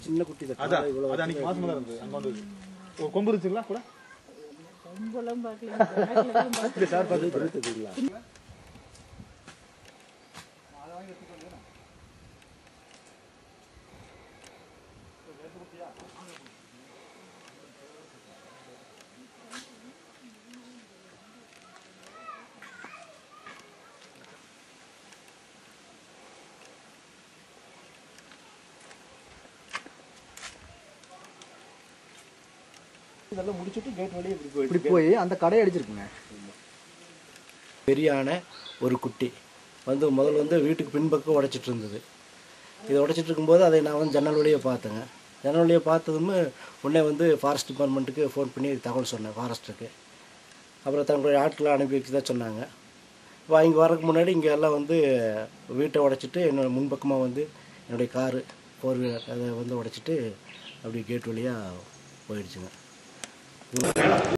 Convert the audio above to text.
சின்ன குட்டி அது அன்னைக்கு மாசமா தான் இருந்தது. அங்க வந்து கொம்பு இருந்துச்சுங்களா கூட? கொம்பெல்லாம் பார்க்கல. சார் பார்த்து தெரியுதுங்களா? இதெல்லாம் முடிச்சுட்டு கேட் வழியே இப்படி போய் அந்த கடை அடிச்சிருக்குங்க. பெரியான ஒரு குட்டி வந்து முதல்ல வந்து வீட்டுக்கு பின்பக்கம் உடைச்சிட்டு இருந்தது. இதை உடைச்சிட்டு இருக்கும்போது அதை நான் வந்து ஜன்னல் வழியே பார்த்தேங்க. ஜன்னல் வழியே பார்த்ததுமே உடனே வந்து ஃபாரஸ்ட் டிபார்ட்மெண்ட்டுக்கு ஃபோன் பண்ணி தகவல் சொன்னேன், ஃபாரஸ்ட்டுக்கு. அப்புறம் தங்களுடைய ஆட்களை அனுப்பி வச்சு தான் சொன்னாங்க. இப்போ இங்கே வரதுக்கு முன்னாடி இங்கே எல்லாம் வந்து வீட்டை உடைச்சிட்டு என்னோடய முன்பக்கமாக வந்து என்னுடைய காரு 4 வீலர் அதை வந்து உடைச்சிட்டு அப்படி கேட் வழியாக போயிடுச்சுங்க.